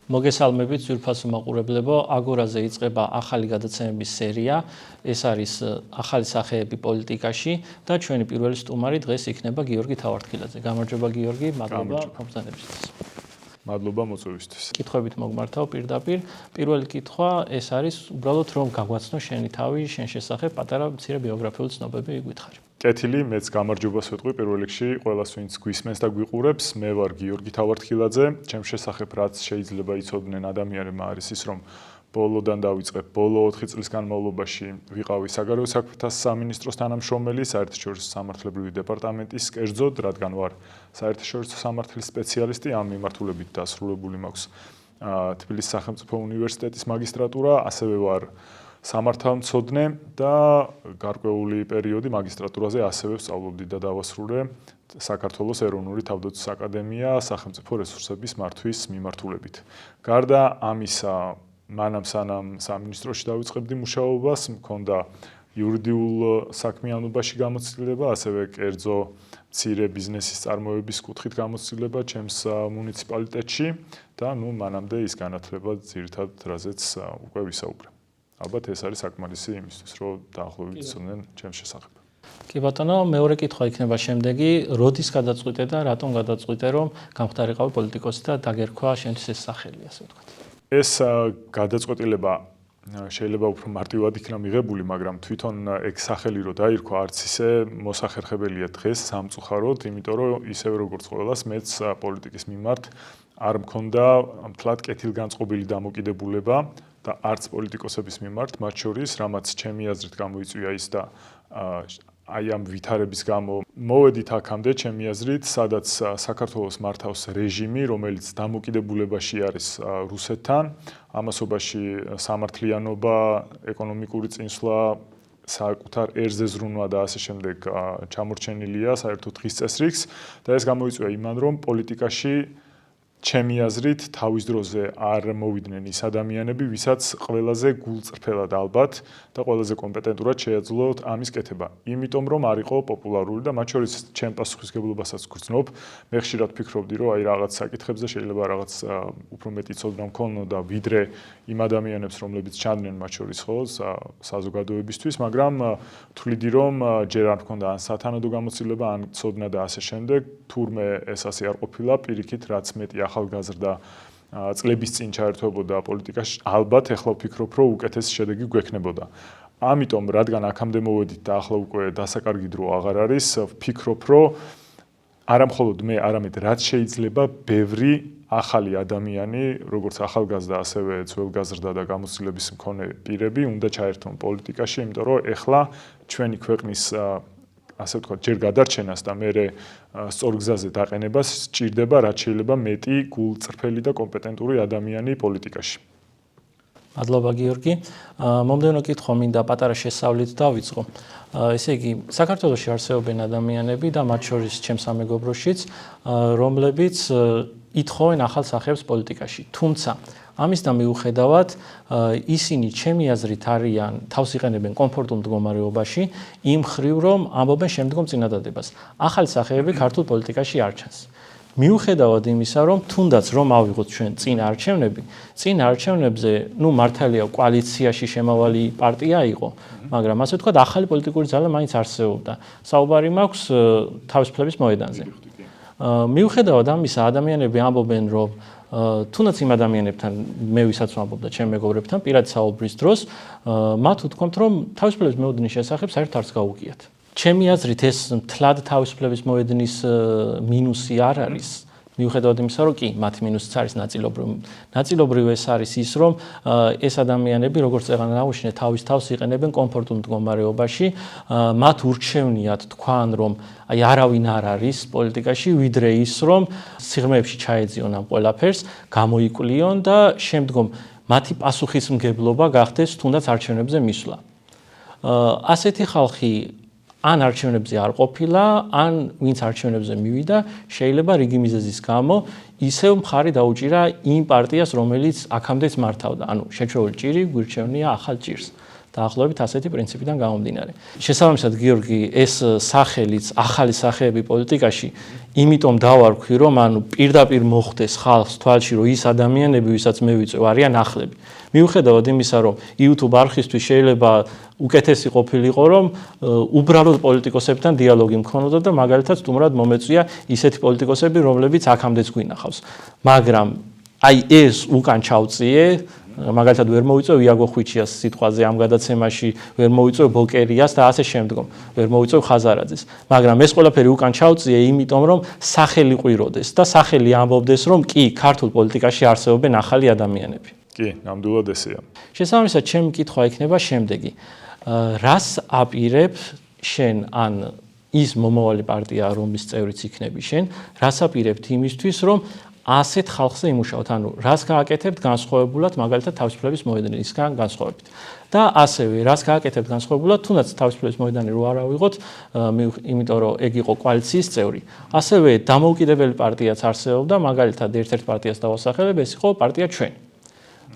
მოგესალმებით ძვირფასო მაყურებლებო, აგორაზე იწყება ახალი გადაცემების სერია. ეს არის ახალი სახეები პოლიტიკაში და ჩვენი პირველი სტუმარი დღეს იქნება გიორგი თავართქილაძე. გამარჯობა გიორგი, მადლობა მომბრძანებისთვის. მადლობა მოწვევისთვის. კითხვებით მოგმართავ პირდაპირ. პირველი კითხვა ეს არის უბრალოდ რომ გაგვაცნო შენი თავი, შენ შესახებ პატარა მცირე ბიოგრაფიული ცნობები ვიგითხარი. კეთილი, მეც გამარჯვებას ვეტყვი პირველ რიგში ყველას, ვინც გვისმენს და გვიყურებს. მე ვარ გიორგი თავართქილაძე. ჩემ შესახებ რაც შეიძლება იცოდნენ ადამიანებმა არის ის, რომ ბოლოდან დავიწყებ, ბოლო 4 წლის განმავლობაში ვიყავი საგარეო საქმეთა სამინისტროს თანამშრომელი, საერთაშორისო სამართლებრივი დეპარტამენტის კერძოდ, რადგან ვარ საერთაშორისო სამართლის სპეციალისტი, ამ მიმართულებით დასრულებული მაქვს თბილისის სახელმწიფო უნივერსიტეტის მაგისტრატურა, ასევე ვარ სამართალმცოდნე და გარკვეული პერიოდი მაგისტრატურაზე ასევე ვსწავლობდი და დავასრულე საქართველოს ეროვნული თავდაცვის აკადემია სახელმწიფო რესურსების მართვის მიმართულებით. გარდა ამისა, მანამ სანამ სამინისტროში დავიწყებდი მუშაობას, მქონდა იურიდიულ საქმიანობაში გამოცდილება, ასევე კერძო მცირე ბიზნესის წარმოების კუთხით გამოცდილება ჩემს მუნიციპალიტეტში და მანამდე ის განათლება ძირითადად რაზეც უკვე ვისაუბრე. ალბათ ეს არის საკმარისი იმისთვის, რომ დაახლოებით იცოდნენ ჩემს შესახებ. კი ბატონო, მეორე კითხვა იქნება შემდეგი, როდის გადაწყვიტე და რატომ გადაწყვიტე, რომ გამხდარიყავი პოლიტიკოსი და დაგერქვა შენთვის ეს სახელი, ასე ვთქვათ. ეს გადაწყვეტილება შეიძლება უფრო მარტივად იქნა მიღებული, მაგრამ თვითონ ეგ სახელი რო დაირქვა, არც ისე მოსახერხებელია დღეს სამწუხაროდ, იმიტომ რომ ისევ როგორც ყველას მეც პოლიტიკის მიმართ არ მქონდა მთლად კეთილგანწყობილი დამოკიდებულება და არც პოლიტიკოსების მიმართ, მათ შორის, რამაც ჩემი აზრით გამოიწვია ის და აი ამ ვითარების გამო მოვედით აქამდე ჩემი აზრით, სადაც საქართველოს მართავს რეჟიმი, რომელიც დამოკიდებულებაში არის რუსეთთან, ამასობაში სამართლიანობა, ეკონომიკური წინსვლა, საკუთარ ერზე ზრუნვა და ასე შემდეგ ჩამორჩენილია საერთო დღის წესრიგს და ეს გამოიწვია იმან, რომ პოლიტიკაში ჩემი აზრით თავის დროზე არ მოვიდნენ ის ადამიანები, ვისაც ყველაზე გულწრფელად ალბათ და ყველაზე კომპეტენტურად შეეძლოთ ამის კეთება. იმიტომ რომ არ იყო პოპულარული და მათ შორის ჩემ პასუხისმგებლობასაც გრძნობ, მე ხშირად ფიქრობდი, რომ აი რაღაც საკითხებზე შეიძლება რაღაც უფრო მეტი ცოდნა მქონოდა ვიდრე იმ ადამიანებს, რომლებიც ჩანდნენ მათ შორის ხო საზოგადოებისთვის, მაგრამ თვლიდი რომ ჯერ არ მქონდა ან სათანადო გამოცდილება, ან ცოდნა და ასე შემდეგ, თურმე ეს ასე არ ყოფილა, პირიქით რაც მეტი ახალგაზრდა წლების წინ ჩაერთვებოდა პოლიტიკაში, ალბათ ეხლა ვფიქრობ, რომ უკეთესი შედეგი გვექნებოდა. ამიტომ, რადგან აქამდე მოვედით და ახლა უკვე დასაკარგი დრო აღარ არის, ვფიქრობ, რომ არა მხოლოდ მე, არამედ რაც შეიძლება ბევრი ახალი ადამიანი, როგორც ახალგაზრდა, ასევე ძველგაზრდა და გამოცდილების მქონე პირები უნდა ჩაერთონ პოლიტიკაში, იმიტომ რომ ეხლა ჩვენი ქვეყნის ასე ვთქვათ, ჯერ გადარჩენას და მერე სწორ გზაზე დაყენებას სჭირდება რაც შეიძლება მეტი გულწრფელი და კომპეტენტური ადამიანი პოლიტიკაში. მადლობა გიორგი. მომდევნო კითხვა მინდა პატარა შესწავლით დავიწყო. ესე იგი, საქართველოში არსებობენ ადამიანები და მათ შორის ჩემს სამეგობროშიც, რომლებიც ითხოვენ ახალ სახეებს პოლიტიკაში. თუმცა ამისთან მიუხედავად, ისინი ჩემი აზრით არიან თავს იყენებენ კომფორტულ მდგომარეობაში, იმ ხრივ რომ ამბობენ შემდგომ წინადადებას. ახალი სახეები ქართულ პოლიტიკაში არ ჩანს. მიუხედავად იმისა, რომ თუნდაც რომ ავიღოთ ჩვენ წინ არჩევნები, წინ არჩევნებზე, მართალია კოალიციაში შემავალი პარტია იყო, მაგრამ ასე ვთქვათ, ახალი პოლიტიკური ძალა მაინც არსებობდა. საუბარი მაქვს თავისუფლების მოედანზე. მიუხედავად ამისა, ადამიანები ამბობენ, რომ თუნდაც იმ ადამიანებთან, მე ვისაც ვამბობ და ჩემ მეგობრებთან, პირადი საუბრის დროს, მათ ვთქვამთ, რომ თავისუფლების მოედნის შესახებ საერთოდ არც გაუგიათ. ჩემი აზრით ეს მთლად თავისუფლების მოედნის მინუსი არ არის. მიუხედავად იმისა, რომ კი, მათ მინუსიც არის ნაწილობრივ ეს არის ის, რომ ეს ადამიანები, როგორც წეგან აუშნე, თავის თავს იყენებენ კომფორტულ მდგომარეობაში, მათ ურჩევნიათ თქვან, რომ აი არავინ არ არის პოლიტიკაში, ვიდრე ის, რომ სიღრმეებში ჩაეძიონ ამ ყველაფერს, გამოიკლიონ და შემდგომ მათი პასუხისმგებლობა გახდეს თუნდაც არჩევნებზე მისვლა. ასეთი ხალხი ან არჩევნებზე არ ყოფილა, ან ვინც არჩევნებზე მივიდა, შეიძლება რიგი მიზეზის გამო ისევ მხარი დაუჭირა იმ პარტიას, რომელიც აქამდეც მართავდა. ანუ შეჩვეული ჭირი გვირჩევნია ახალ ჭირს. დაახლოებით ასეთი პრინციპიდან გამომდინარე. შესაბამისად, გიორგი, ეს სახელიც, ახალი სახეები პოლიტიკაში, იმიტომ დავარქვი, რომ პირდაპირ მოხდეს ხალხს თვალში, რომ ის ადამიანები, ვისაც მე ვიწევ, არიან ახლები. მიუხედავად იმისა, რომ YouTube არხისთვის შეიძლება უკეთესი ყოფილიყო, რომ უბრალოდ პოლიტიკოსებთან დიალოგი მქონოდა და მაგალითად სტუმრად მომეწვია ისეთი პოლიტიკოსები, რომლებიც აქამდეც გვინახავს. მაგრამ აი ეს უკან ჩავწიე, მაგალითად ვერ მოვიწევ იაგო ხვიჩიას სიტყვაზე ამ გადაცემაში, ვერ მოვიწევ ბოკერიას და ასე შემდგომ, ვერ მოვიწევ ხაზარაძეს. მაგრამ ეს ყველაფერი უკან ჩავწიე, იმიტომ რომ სახელი ყვიროდეს და სახელი ამბობდეს, რომ კი, ქართულ პოლიტიკაში არსებობენ ახალი ადამიანები. კი, ნამდვილად ესეა. შესაბამისად, ჩემი კითხვა იქნება შემდეგი. რას აპირებ შენ ან ის მომავალი პარტია, რომლის წევრიც იქნები შენ, რას აპირებთ იმისთვის, რომ ასეთ ხალხზე იმუშაოთ, ანუ რას გააკეთებთ განსხვავებულად, მაგალითად თავისუფლების მოედნისგან განსხვავებით. და ასევე რას გააკეთებთ განსხვავებულად, თუნდაც თავისუფლების მოედანი რო არ ავიღოთ, იმიტომ რომ ეგ იყო კოალიციის წევრი. ასევე დამოუკიდებელი პარტიაც არსებობდა, მაგალითად ერთ-ერთ პარტიას დავასახელებ, ეს იყო პარტია ჩვენ.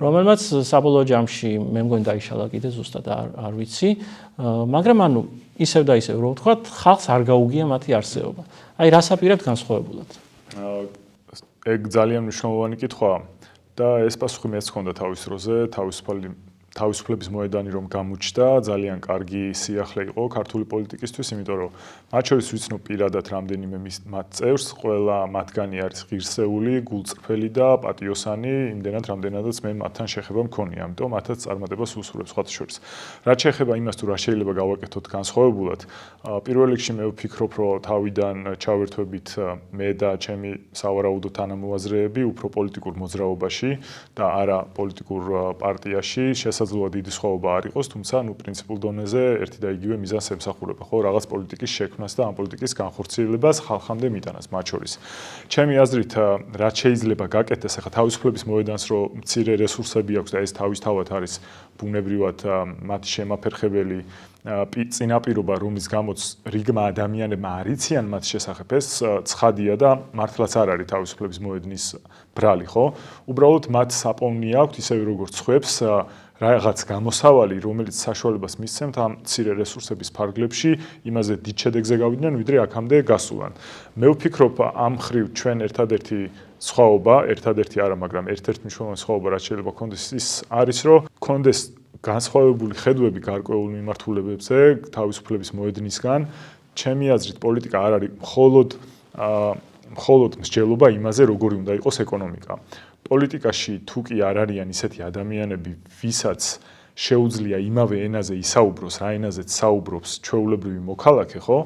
რომელმაც საბოლოო ჯამში მე მგონი დაიშალა კიდე ზუსტად არ ვიცი, მაგრამ ისევ და ისევ რომ ვთქვათ, ხალხს არ გაუგია მათი არსებობა. აი რას აპირებთ განსხვავებულად? ეგ ძალიან მნიშვნელოვანი კითხვაა და ეს პასუხი მეც ჰქონდა თავის დროზე, თავისუფლების მოედანი რომ გამოჩნდა, ძალიან კარგი სიახლე იყო ქართული პოლიტიკისთვის, იმიტომ რომ მათ შორის ვიცნობ პირადად რამდენიმე მათ წევრს, ყველა მათგანი არის ღირსეული, გულწრფელი და პატიოსანი, იმდენად რამდენადაც მე მათთან შეხება მქონია, ამიტომ მათაც წარმატებას უსურვებს სხვათა შორის. რაც შეეხება იმას, თუ რა შეიძლება გავაკეთოთ განსხვავებულად, პირველ რიგში მე ვფიქრობ, რომ თავიდან ჩავერთვებით მე და ჩემი სავარაუდო თანამოაზრეები უფრო პოლიტიკურ მოძრაობაში და არა პოლიტიკურ პარტიაში შესაძლოა დიდი სხვაობა არ იყოს, თუმცა პრინციპულ დონეზე ერთი და იგივე მიზანს ემსახურება, ხო, რაღაც პოლიტიკის შექმნას და ამ პოლიტიკის განხორციელებას ხალხამდე მიტანას მათ შორის. ჩემი აზრით, რაც შეიძლება გაკეთდეს, ახლა თავისუფლების მოედანს რო მცირე რესურსები აქვს და ეს თავისთავად არის ბუნებრივად მათი შემაფერხებელი წინაპირობა, რომლის გამოც რიგმა ადამიანებმა არ იციან მათ შესახებ, ეს ცხადია და მართლაც არ არის თავისუფლების მოედნის ბრალი, ხო? უბრალოდ მათ საპოვნი აქვთ ისევე როგორც ხვებს რაღაც გამოსავალი, რომელიც საშუალებას მისცემთ ამ მცირე რესურსების ფარგლებში, იმაზე დიდ შედეგზე გავიდნენ, ვიდრე აქამდე გასულან. მე ვფიქრობ, ამ მხრივ ჩვენ ერთადერთი სხვაობა, ერთადერთი არა, მაგრამ ერთ-ერთი მნიშვნელოვანი სხვაობა, რაც შეიძლება გქონდეს, ის არის, რომ გქონდეს განსხვავებული ხედვები გარკვეულ მიმართულებებზე, თავისუფლების მოედნისგან. ჩემი აზრით, პოლიტიკა არ არის მხოლოდ მსჯელობა იმაზე, როგორი უნდა იყოს ეკონომიკა. პოლიტიკაში თუ კი არ არიან ისეთი ადამიანები, ვისაც შეუძლია იმავე ენაზე ისაუბროს, რა ენაზეც საუბრობს ჩვეულებრივი მოქალაქე, ხო?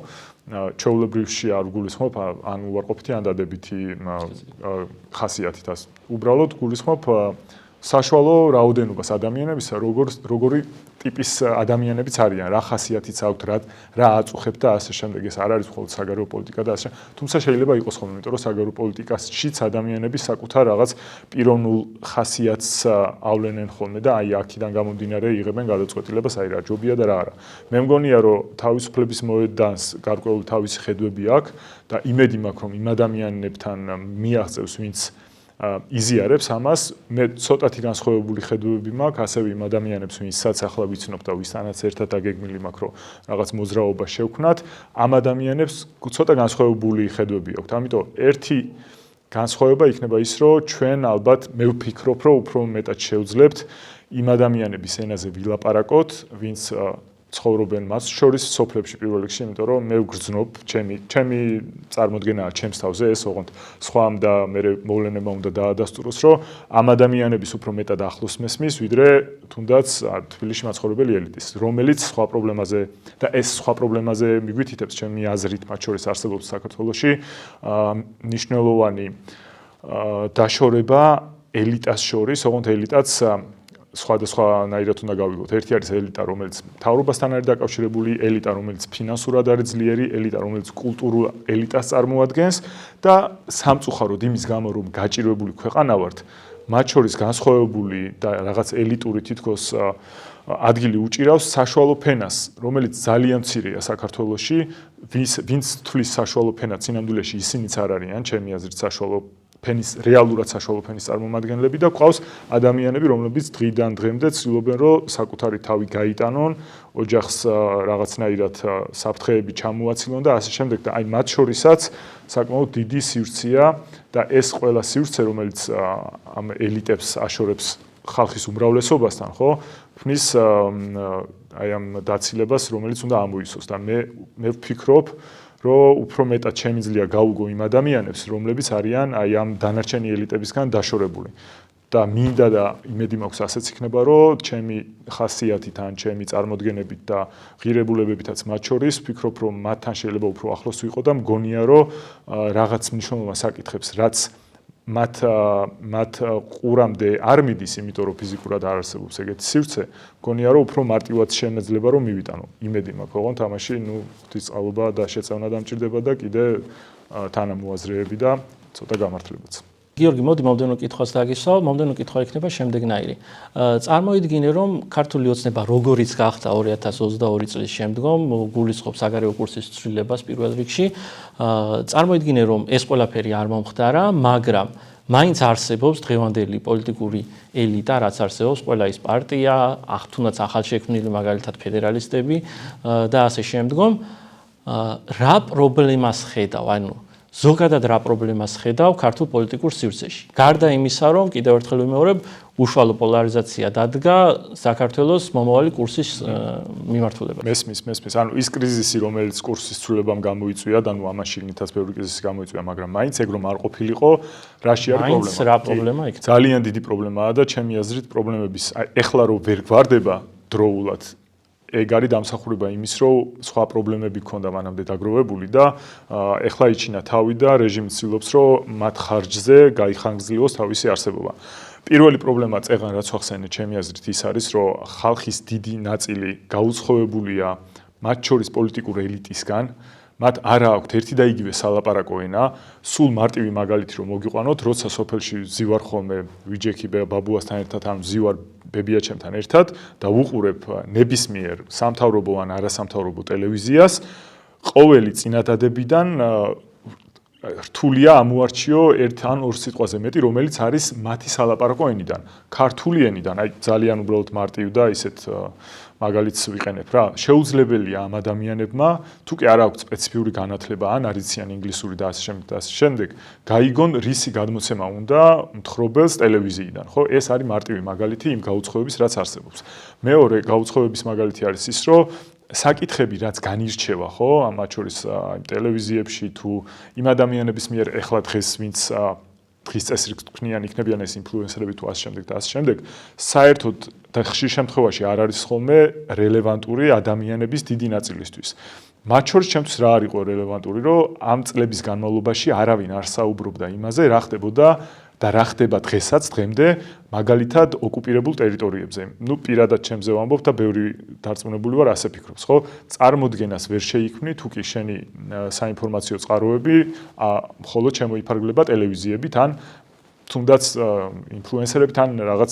ჩვეულებრივში არ გულისხმობ ან უარყოფითი ან დადებითი ხასიათით. უბრალოდ გულისხმობ საშუალო რაოდენობას ადამიანებისა, როგორი ტიპის ადამიანებიც არიან, რა ხასიათიც აქვთ, რა აწუხებთ და ასე შემდეგ. ეს არ არის მხოლოდ საგარეო პოლიტიკა და ასე. თუმცა შეიძლება იყოს ხოლმე, იმიტომ რომ საგარეო პოლიტიკაშიც ადამიანები საკუთარ რაღაც პიროვნულ ხასიათს ავლენენ ხოლმე და აი აქედან გამომდინარე იღებენ გადაწყვეტილებას, აი რა ჯობია და რა არა. მე მგონია, რომ თავისუფლების მოედანს გარკვეული თავისი ხედვები აქვს და იმედი მაქვს, რომ იმ ადამიანებთან მიაღწევს, ვინც იზიარებს ამას, მე ცოტათი განსხვავებული ხედვები მაქვს, ასევე იმ ადამიანებს, ვინცაც ახლა ვიცნობ და ვისთანაც ერთად აგეგმილი მაქვს, რომ რაღაც მოძრაობა შევქმნათ, ამ ადამიანებს ცოტა განსხვავებული ხედვები აქვთ. ამიტომ ერთი განსხვავება იქნება ის, რომ ჩვენ ალბათ მე ვფიქრობ, რომ უფრო მეტად შევძლებთ იმ ადამიანების ენაზე ვილაპარაკოთ, ვინც ცხოვრობენ მათ შორის სოფლებში პირველ რიგში, იმიტომ რომ მე ვგრძნობ, ჩემი წარმოდგენაა ჩემს თავზე ეს, ოღონდ სხვამ და მე მოვლენება უნდა დაადასტუროს, რომ ამ ადამიანების უფრო მეტად ახლოს მესმის, ვიდრე თუნდაც თბილისში მაცხოვრებელი ელიტის, რომელიც სხვა პრობლემაზე და ეს სხვა პრობლემაზე მიგვითითებს ჩემი აზრით, მათ შორის არსებობს საქართველოში მნიშვნელოვანი დაშორება ელიტას შორის, ოღონდ ელიტაც სხვადასხვანაირად უნდა გავიგოთ. ერთი არის ელიტა, რომელიც მთავრობასთან არის დაკავშირებული, ელიტა, რომელიც ფინანსურად არის ძლიერი, ელიტა, რომელიც კულტურულ ელიტას წარმოადგენს და სამწუხაროდ იმის გამო, რომ გაჭირვებული ქვეყანა ვართ, მათ შორის განსხვავებული და რაღაც ელიტური თითქოს ადგილი უჭირავს საშუალო ფენას, რომელიც ძალიან მცირეა საქართველოში, ვინც თვლის საშუალო ფენას, სინამდვილეში ისინიც არ არიან, ჩემი აზრით, საშუალო ფენის რეალურად საშუალო ფენის წარმომადგენლები და გვყავს ადამიანები, რომლებიც დღიდან დღემდე ცდილობენ, რომ საკუთარი თავი გაიტანონ, ოჯახს რაღაცნაირად საფრთხეები ჩამოაცილონ და ასე შემდეგ და აი მათ შორისაც საკმაოდ დიდი სივრცეა და ეს ყველა სივრცე, რომელიც ამ ელიტებს აშორებს ხალხის უმრავლესობასთან, ხო? ქმნის აი ამ დაცილებას, რომელიც უნდა ამოისოს და მე ვფიქრობ, რომ უფრო მეტად შემიძლია გაუგო იმ ადამიანებს, რომლებიც არიან აი ამ დანარჩენი ელიტებისგან დაშორებული. და მინდა და იმედი მაქვს ასეც იქნება, რომ ჩემი ხასიათით ან ჩემი წარმოდგენებით და ღირებულებებითაც მათ შორის ვფიქრობ, რომ მათთან შეიძლება უფრო ახლოს ვიყო და მგონია, რომ რაღაც მნიშვნელოვან საკითხებს, რაც მათ ყურამდე არ მიდის, იმიტომ რომ ფიზიკურად არ არსებობს ეგეთი სივრცე, მგონია, რომ უფრო მარტივად შემეძლება რომ მივიტანო. იმედი მაქვს, ოღონდ თამაში, ღვთისწყალობა და შეწევნა დამჭირდება და კიდე თანამოაზრეები და ცოტა გამართლებაც. გიორგი, მოდი მომდევნო კითხვას დაგისვავ. მომდევნო კითხვა იქნება შემდეგნაირი. წარმოიდგინე, რომ ქართული ოცნება როგორიც გახდა 2022 წლის შემდგომ, გულისხმობს საგარეო კურსის ცვლილებას პირველ რიგში. წარმოიდგინე, რომ ეს ყველაფერი არ მომხდარა, მაგრამ მაინც არსებობს დღევანდელი პოლიტიკური ელიტა, რაც არსებობს, ყველა ის პარტია, თუნდაც ახალშექმნილი მაგალითად ფედერალისტები და ასე შემდგომ, რა პრობლემას ხედავ, ანუ ზოგადად რა პრობლემას ხედავ ქართულ პოლიტიკურ სივრცეში. გარდა იმისა, რომ კიდევ ერთხელ ვიმეორებ, უშუალო პოლარიზაცია დადგა საქართველოს მომავალი კურსის მიმართულებაზე. მესმის. ანუ ის კრიზისი, რომელიც კურსის ცვლილებამ გამოიწვია, და ამან შიგნითაც ბევრი კრიზისი გამოიწვია, მაგრამ მაინც ეგ რომ არ ყოფილიყო, რაში არის პრობლემა? მაინც რა პრობლემა იქნება? ძალიან დიდი პრობლემაა და ჩემი აზრით პრობლემების ეხლა რომ ვერ გვარდება დროულად ეგ არის დამსახურება იმის, რომ სხვა პრობლემები ქონდა მანამდე დაგროვებული და ეხლა იჩინა თავი და რეჟიმი ცდილობს, რომ მათ ხარჯზე გაიხანგრძლივოს თავისი არსებობა. პირველი პრობლემა წეღან რაც ვახსენე, ჩემი აზრით ის არის, რომ ხალხის დიდი ნაწილი გაუცხოებულია მათ შორის პოლიტიკურ ელიტისგან, მათ არა აქვთ ერთი და იგივე სალაპარაკო ენა, სულ მარტივი მაგალითი რომ მოგიყვანოთ, როცა სოფელში ვზივარ ხოლმე ვიჯექი ბაბუასთან ერთად, ან ვზივარ ბებიაჩემთან ერთად და ვუყურებ ნებისმიერ სამთავრობო ან არასამთავრობო ტელევიზიას, ყოველი წინადადებიდან რთულია ამოარჩიო ერთ ან ორ სიტყვაზე მეტი, რომელიც არის მათი სალაპარაკო ენიდან, ქართული ენიდან, აი ძალიან უბრალოდ მარტივ და ისეთ მაგალითს ვიყენებ რა. შეუძლებელია ამ ადამიანებმა, თუ კი არ აქვს სპეციფიური განათლება, ან არ იციან ინგლისური და ასე შემდეგ, გაიგონ რისი გადმოცემა უნდა მთხრობელს ტელევიზიიდან, ხო? ეს არის მარტივი მაგალითი იმ გაუცხოების, რაც არსებობს. მეორე გაუცხოების მაგალითი არის ის, რომ საკითხები, რაც განირჩევა, ხო, მათ შორის ტელევიზიებში თუ იმ ადამიანების მიერ ეხლა დღეს ვინც დღის წესრიგს თქვნიან, იქნებიან ეს ინფლუენსერები თუ ასე შემდეგ და ასე შემდეგ, საერთოდ და ხშირ შემთხვევაში არ არის ხოლმე რელევანტური ადამიანების დიდი ნაწილისთვის. მათ შორის ჩემთვის რა არ იყო რელევანტური, რომ ამ წლების განმავლობაში არავინ არ საუბრობდა იმაზე, რა ხდებოდა და რა ხდება დღესაც დღემდე მაგალითად ოკუპირებულ ტერიტორიებზე. პირადად ჩემზე ვამბობ და ბევრი დარწმუნებული ვარ ასე ფიქრობს, ხო? წარმოდგენას ვერ შეიქმნი, თუ კი შენი საინფორმაციო წყაროები მხოლოდ შემოიფარგლება ტელევიზიებით ან თუნდაც ინფლუენსერებით ან რაღაც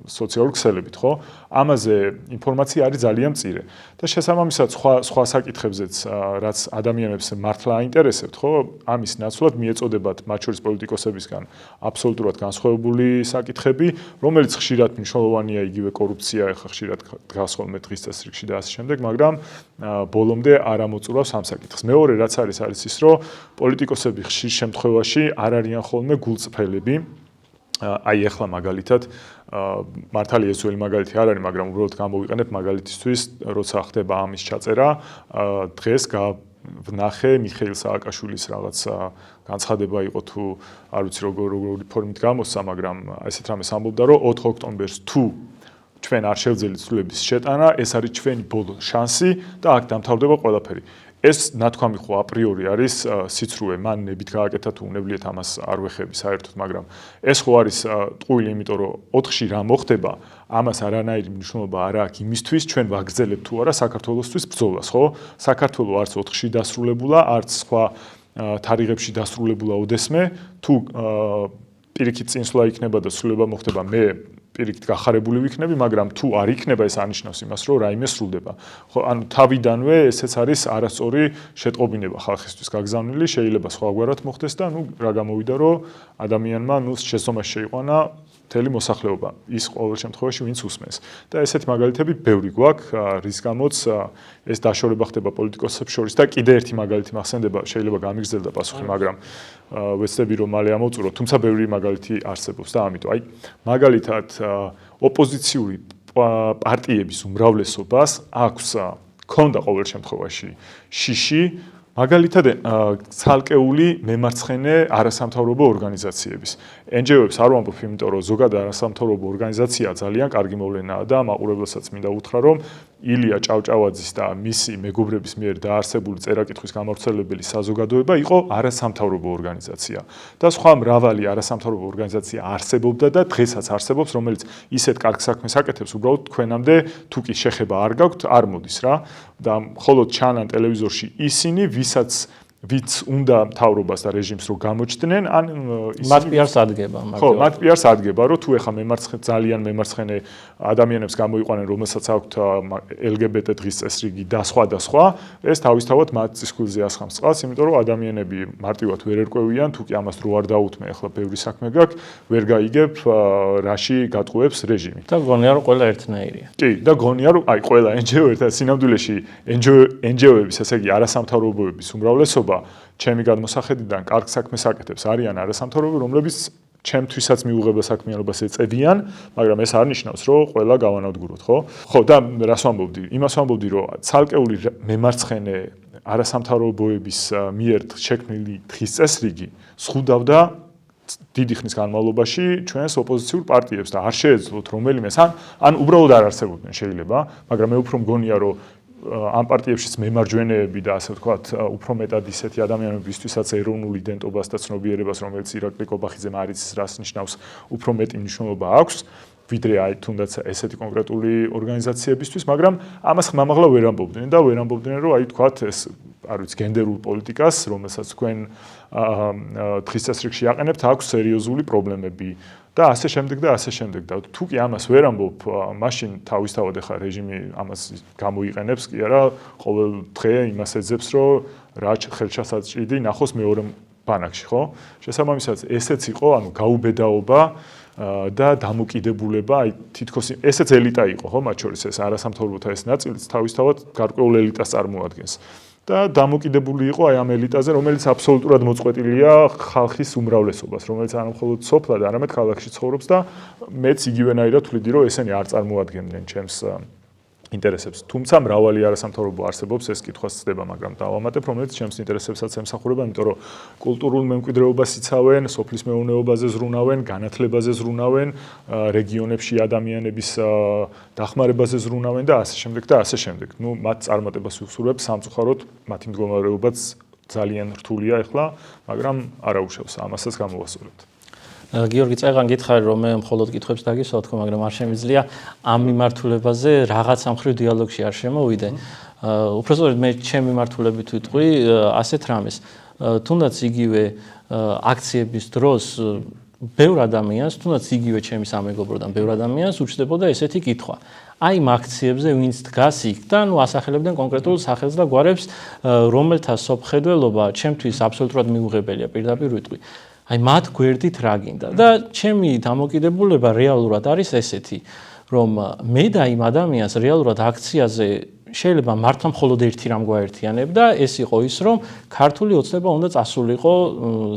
სოციალურ ქსელებით, ხო? ამაზე ინფორმაცია არის ძალიან მწირე. და შესაბამისად სხვა საკითხებზეც, რაც ადამიანებს მართლა აინტერესებთ, ხო? ამის ნაცვლად მიეწოდებათ მათ შორის პოლიტიკოსებისგან აბსოლუტურად განსხვავებული საკითხები, რომელიც ხშირად მნიშვნელოვანია, იგივე კორუფცია, ეხლა ხშირად დგას ხოლმე დღის წესრიგში და ასე შემდეგ, მაგრამ ბოლომდე არ ამოწურავს ამ საკითხს. მეორე რაც არის ის, რომ პოლიტიკოსები ხშირ შემთხვევაში არ არიან ხოლმე გულწრფელები. აი ეხლა მაგალითად მართალია ეს ძველი მაგალითი არ არის, მაგრამ უბრალოდ გამოვიყენებ მაგალითისთვის, როცა ხდება ამის ჩაწერა, დღეს ვნახე მიხეილ სააკაშვილის რაღაც განცხადება იყო თუ არ ვიცი როგორი ფორმით გამოსცა, მაგრამ ესეთ რამეს ამბობდა, რომ 4 ოქტომბერს თუ ჩვენ არ შევძელით ცვლილების შეტანა, ეს არის ჩვენი ბოლო შანსი და აქ დამთავრდება ყველაფერი. ეს ნათქვამი ხო აპრიორი არის სიცრუე, მან ნებით გააკეთა თუ უნებლიეთ ამას არ ვეხები საერთოდ, მაგრამ ეს ხო არის ტყუილი, იმიტომ რომ 4-ში რა მოხდება, ამას არანაირი მნიშვნელობა არ აქვს იმისთვის, ჩვენ ვაგრძელებთ თუ არა საქართველოსთვის ბრძოლას, ხო? საქართველო არც 4-ში დასრულებულა, არც სხვა თარიღებში დასრულებულა ოდესმე, თუ პირიქით წინსვლა იქნება და ცვლილება მოხდება, მე პირიქით გახარებული ვიქნები, მაგრამ თუ არ იქნება ეს ანიშნავს იმას, რომ რაიმე სრულდება. ხო, ანუ თავიდანვე ესეც არის არასწორი შეტყობინება ხალხისთვის გაგზავნილი, შეიძლება სხვაგვარად მოხდეს და რა გამოვიდა, რომ ადამიანმა შეცდომაში შეიყვანა მთელი მოსახლეობა, ის ყოველ შემთხვევაში ვინც უსმენს. და ესეთი მაგალითები ბევრი გვაქვს, რის გამოც ეს დაშორება ხდება პოლიტიკოსებს შორის და კიდე ერთი მაგალითი მახსენდება, შეიძლება გამიგრძელდა პასუხი, მაგრამ ვეცდები რომ მალე ამოვწურო, თუმცა ბევრი მაგალითი არსებობს და ამიტომ აი მაგალითად ოპოზიციური პარტიების უმრავლესობას აქვს ქონდა ყოველ შემთხვევაში შიში მაგალითად ცალკეული მემარცხენე არასამთავრობო ორგანიზაციების NGO-ებს არ ვამბობ, იმიტომ რომ ზოგადად არასამთავრობო ორგანიზაცია ძალიან კარგი მოვლენაა და მაყურებელსაც მინდა უთხრა, რომ ილია ჭავჭავაძის და მისი მეგობრების მიერ დაარსებული წერა-კითხვის გამავრცელებელი საზოგადოება იყო არასამთავრობო ორგანიზაცია და სხვა მრავალი არასამთავრობო ორგანიზაცია არსებობდა და დღესაც არსებობს, რომელიც ისეთ კარგ საქმეს აკეთებს, უბრალოდ თქვენამდე თუ კი შეხება არ გაქვთ, არ მოდის რა და მხოლოდ ჩანან ტელევიზორში ისინი, ვიც უნდა მთავრობას და რეჟიმს რო გამოჩნდნენ, ან მათ პიარს ადგება, ხო, მათ პიარს ადგება, რომ თუ ეხა ძალიან მემარცხენე ადამიანებს გამოიყვანენ, რომელსაც აქვთ LGBT დღის წესრიგი და სხვა, ეს თავისთავად მათ წისქვილზე ასხამს წყალს, იმიტომ რომ ადამიანები მარტივად ვერ ერკვევიან, თუ კი ამას რო არ დაუთმე, ეხლა ბევრი საქმე გაქვს, ვერ გაიგებ რაში გატყუებს რეჟიმი. და გონია რომ ყველა ერთნაირია. კი, და გონია რომ აი ყველა NGO ერთად სინამდვილეში NGO-ების, ესე იგი არასამთავრობოების უმრავლესობა ჩემი გადმოსახედიდან კარგ საქმეს აკეთებს, არიან არასამთავრობო, რომლებიც ჩემთვისაც მიუღებელ საქმიანობას ეწევიან, მაგრამ ეს არ ნიშნავს, რომ ყველა გავანადგუროთ, ხო? ხო, და რას ვამბობდი? იმას ვამბობდი, რომ ცალკეული მემარცხენე არასამთავრობოების მიერ შექმნილი დღის წესრიგი სხუდავდა დიდი ხნის განმავლობაში ჩვენს ოპოზიციურ პარტიებს და არ შეეძლოთ რომელიმეს ან უბრალოდ არ არსებობდნენ შეიძლება, მაგრამ მე უფრო მგონია, რომ ამ პარტიებშიც მემარჯვენეები და ასე ვთქვათ, უფრო მეტად ისეთი ადამიანებისთვისაც ეროვნულ იდენტობას და ცნობიერებას, რომელიც ირაკლი კობახიძემ არის, რას ნიშნავს, უფრო მეტი მნიშვნელობა აქვს, ვიდრე აი თუნდაც ესეთი კონკრეტული ორგანიზაციებისთვის, მაგრამ ამას ხმამაღლა ვერ ამბობდნენ და ვერ ამბობდნენ, რომ აი თქვათ ეს არ ვიცი, გენდერულ პოლიტიკას, რომელსაც თქვენ დღის წესრიგში აყენებთ, აქვს სერიოზული პრობლემები. და ასე შემდეგ და ასე შემდეგ და თუ კი ამას ვერ ამბობ, მაშინ თავისთავად ახლა რეჟიმი ამას გამოიყენებს კი არა, ყოველ დღე იმას ეძებს, რომ რა ხელშესაჭრელი ნახოს მეორე ბანაკში, ხო? შესაბამისად, ესეც იყო, ანუ გაუბედაობა და დამოკიდებულება, აი თითქოს ესეც ელიტა იყო, ხო, მათ შორის ეს არასამთავრობოთა ეს ნაწილიც თავისთავად გარკვეულ ელიტას წარმოადგენს. და დამოკიდებული იყო აი ამ ელიტაზე, რომელიც აბსოლუტურად მოწყვეტილია ხალხის უმრავლესობას, რომელიც არ მხოლოდ სოფლად, არამედ ქალაქში ცხოვრობს და მეც იგივენაირად ვთვლიდი, რომ ესენი არ წარმოადგენდნენ ჩემს ინტერესებს. თუმცა მრავალი არასამთავრობო არსებობს, ეს კითხვაც ხდება, მაგრამ დავამატებ, რომელიც ჩემს ინტერესებსაც ემსახურება, იმიტომ რომ კულტურულ მემკვიდრეობას იცავენ, სოფლის მეურნეობაზე ზრუნავენ, განათლებაზე ზრუნავენ, რეგიონებში ადამიანების დახმარებაზე ზრუნავენ და ასე შემდეგ და ასე შემდეგ. ნუ მათ წარმატებას ვიხსურებ, სამწუხაროდ მათი მდგომარეობაც ძალიან რთულია ახლა, მაგრამ არაუშავს, ამასაც გამოვასწორებთ. გიორგი წეღან გითხარი რომ მე მხოლოდ კითხვებს დაგისვა თქო, მაგრამ არ შემიძლია ამ მიმართულებაზე რაღაც ამხრივ დიალოგში არ შემოვიდე. უпростоრად მე ჩემ მიმართულებით ვიტყვი ასეთ რამეს. თუნდაც იგივე აქციების დროს ბევრ ადამიანს, თუნდაც იგივე ჩემი სამეგობროდან ბევრ ადამიანს უჩნდებოდა ესეთი კითხვა. აი იმ აქციებზე ვინც დგას იქ და ნუ ასახელებდნენ კონკრეტულ სახელს და გვარებს, რომელთა სოფხედველობა ჩემთვის აბსოლუტურად მიუღებელია, პირდაპირ ვიტყვი. აი მათ გვერდით რა გინდა და ჩემი დამოკიდებულება რეალურად არის ესეთი, რომ მე და იმ ადამიანს რეალურად აქციაზე შეიძლება მართლა მხოლოდ ერთი რამ გვაერთიანებდა, ეს იყო ის, რომ ქართული ოცნება უნდა წასულიყო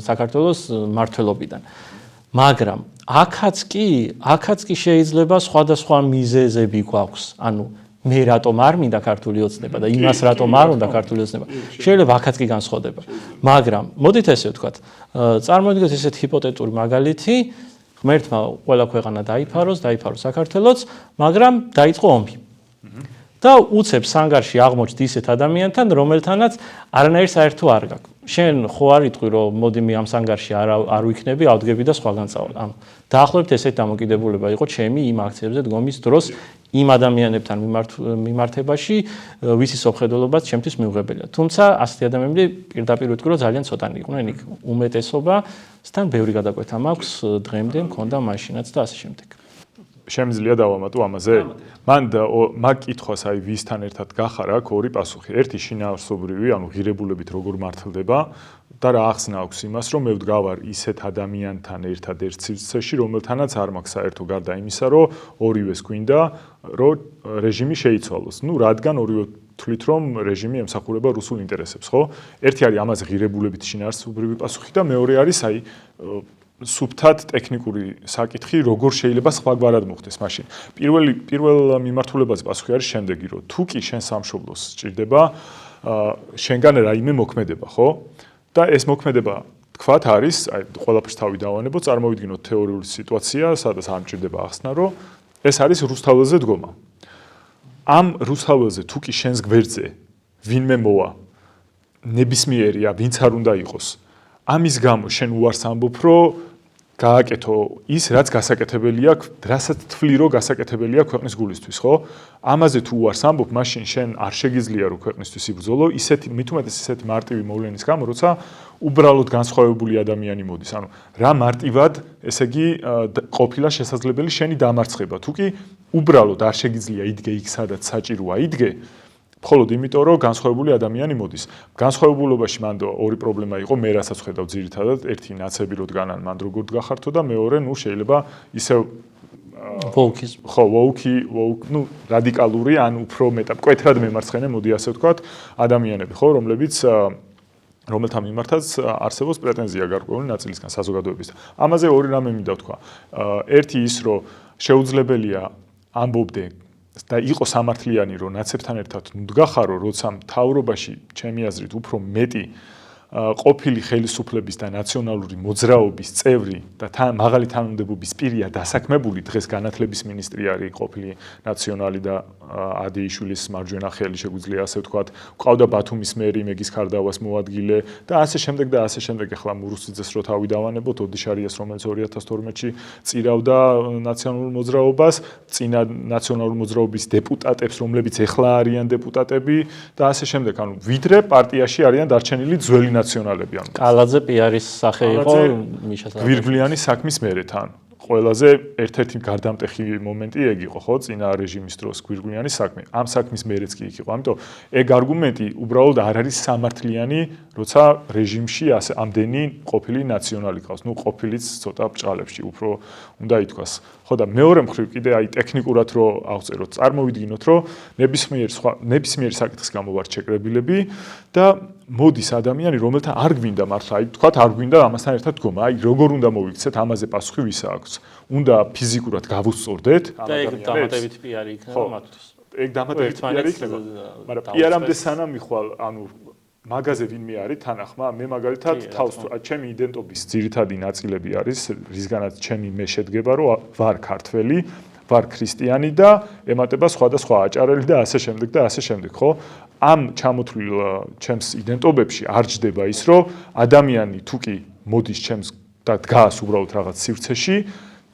საქართველოს მმართველობიდან. მაგრამ აქაც კი შეიძლება სხვადასხვა მიზეზები გვაქვს. ანუ მე რატომ არ მინდა ქართული ოცნება და იმას რატომ არ უნდა ქართული ოცნება. შეიძლება აქაც კი განსხვავდება. მაგრამ მოდით ესე ვთქვათ, წარმოვიდგინოთ ესეთ ჰიპოთეტური მაგალითი, ღმერთმა ყველა ქვეყანა დაიფაროს საქართველოც, მაგრამ დაიწყო ომი. და უცებ სანგარში აღმოჩნდა ისეთ ადამიანთან, რომელთანაც არანაირ საერთო არ გაქვს. შენ ხო არ იტყვი, რომ მოდი მე ამ სანგარში არ ვიქნები, ავდგები და სხვაგან წავალ. ანუ დაახლოებით ესეთი დამოკიდებულება იყო ჩემი იმ აქციებზე დგომის დროს იმ ადამიანებთან მიმართებაში, ვისი სოფხედველობაც ჩემთვის მიუღებელია. თუმცა ასეთი ადამიანები პირდაპირ ვიტყვი, რომ ძალიან ცოტანი იყვნენ იქ. უმეტესობასთან ბევრი გადაკვეთა მაქვს, დღემდე მქონდა მაშინაც და ასე შემდეგ. შემიძლია დავამატო ამაზე? მან მაგ კითხვას აი ვისთან ერთად გახარ აქ ორი პასუხი. ერთი შინაარსობრივი, ანუ ღირებულებით როგორ მართლდება და რა ახსნა აქვს იმას, რომ მე ვდგავარ ისეთ ადამიანთან ერთად ერთ სივრცეში, რომელთანაც არ მაქვს საერთო გარდა იმისა, რომ ორივეს გვინდა, რომ რეჟიმი შეიცვალოს. ნუ რადგან ორივე თვლით, რომ რეჟიმი ემსახურება რუსულ ინტერესებს, ხო? ერთი არის ამაზე ღირებულებით შინაარსობრივი პასუხი და მეორე არის აი სუბთად ტექნიკური საკითხი, როგორ შეიძლება სხვაგვარად მოხდეს მაშინ. პირველ მიმართულებაზე პასუხი არის შემდეგი, რომ თუ კი შენ სამშობლოს სჭირდება შენგან რაიმე მოქმედება, ხო? და ეს მოქმედება თქვათ არის, აი ყველაფერს თავი დავანებო, წარმოვიდგინოთ თეორიული სიტუაცია, სადაც არ მჭირდება ახსნა, რომ ეს არის რუსთაველზე დგომა. ამ რუსთაველზე თუ კი შენს გვერდზე ვინმე მოვა, ნებისმიერია, ვინც არ უნდა იყოს. ამის გამო შენ უარს ამბობ, რომ გააკეთო ის, რაც გასაკეთებელი აქვს, რასაც თვლი, რომ გასაკეთებელი აქვს ქვეყნის გულისთვის, ხო? ამაზე თუ უარს ამბობ, მაშინ შენ არ შეგიძლია რომ ქვეყნისთვის იბრძოლო, ისეთი მithumetes ისეთი მარტივი მოვლენის გამო, როცა უბრალოდ განსხვავებული ადამიანი მოდის. ანუ რა მარტივად, ესე იგი, ყოფილა შესაძლებელი შენი დამარცხება. თუ კი უბრალოდ არ შეგიძლია იდგე იქ, სადაც საჭიროა იდგე, მხოლოდ იმიტომ, რომ განსხვავებული ადამიანი მოდის. განსხვავებულობაში მანდ ორი პრობლემა იყო, მე რასაც ხედავ ძირითადად, ერთი ნაცები რო დგანან, მანდ როგორ დგახართო და მეორე, ნუ შეიძლება ისევ ვოუკის. ხო, ვოუკი, ნუ რადიკალური, ან უფრო მეტად მკვეთრად მემარცხენე, მოდი ასე ვთქვათ, ადამიანები, ხო, რომელთა მიმართაც არსებობს პრეტენზია გარკვეული ნაწილისგან საზოგადოებისგან. ამაზე ორი რამე მინდა ვთქვა. ერთი ის, რომ შეუძლებელია ამბობდე და იყო სამართლიანი, რომ ნაცებთან ერთად დგახარო, როცა მთავრობაში, ჩემი აზრით, უფრო მეტი ყოფილი ხელისუფლების და ნაციონალური მოძრაობის წევრი და მაღალი თანამდებობის პირია დასაქმებული, დღეს განათლების მინისტრი არის ყოფილი ნაციონალი და ადეიშვილის მარჯვენა ხელი, შეგვიძლია ასე ვთქვათ, ყავდა ბათუმის მერი, მეგის ქარდავას მოადგილე და ასე შემდეგ და ასე შემდეგ. ახლა მურუსიძეს რო თავი დავანებოთ, ოდიშარიას, რომელიც 2012-ში წირავდა ნაციონალურ მოძრაობას, წინა ნაციონალური მოძრაობის დეპუტატებს, რომლებიც ახლა არიან დეპუტატები და ასე შემდეგ. ანუ ვიდრე პარტიაში არიან დარჩენილი ძველი ნაციონალები, ანუ კალაძე პიარის სახე იყო მიშას. გვირგვლიანი საქმის მერეთან. ყველაზე ერთ-ერთი გარდამტეხი მომენტი ეგ იყო, ხო, წინა რეჟიმის დროს გვირგვლიანი საქმე. ამ საქმის მერეც კი იქ იყო. ამიტომ ეგ არგუმენტი უბრალოდ არ არის სამართლიანი, როცა რეჟიმში ასე ამდენი ყოფილი ნაციონალი ყავს. ნუ ყოფილიც ცოტა ბჭყალებში უფრო უნდა ითქვას. ხო და მეორე მხრივ კიდე აი ტექნიკურად რო ავწეროთ, წარმოვიდგინოთ, რომ ნებისმიერ საკითხის გამო ვართ შეკრებილები და მოდის ადამიანი, რომელთა არ გვინდა მართლა, აი თქვათ არ გვინდა ამასთან ერთად დგომა. აი როგორ უნდა მოვიქცეთ ამაზე პასუხი ვისა აქვს? უნდა ფიზიკურად გავუსწორდეთ ამ ადამიანებს. და ეგ დამატებით პიარი იქნება მათთვის. ეგ დამატებით პიარი იქნება. მაგრამ პიარამდე სანამ მიხვალ, ანუ მაგაზე ვინმე არის თანახმა, მე მაგალითად თავს ჩემი იდენტობის ძირითადი ნაწილები არის, რისგანაც ჩემი მე შედგება, რომ ვარ ქართველი, ვარ ქრისტიანი და ემატება სხვადასხვა აჭარელი და ასე შემდეგ და ასე შემდეგ, ხო? ამ ჩამოთვლილ ჩემს იდენტობებში არ ჯდება ის, რომ ადამიანი თუ კი მოდის ჩემს და დგას უბრალოდ რაღაც სივრცეში,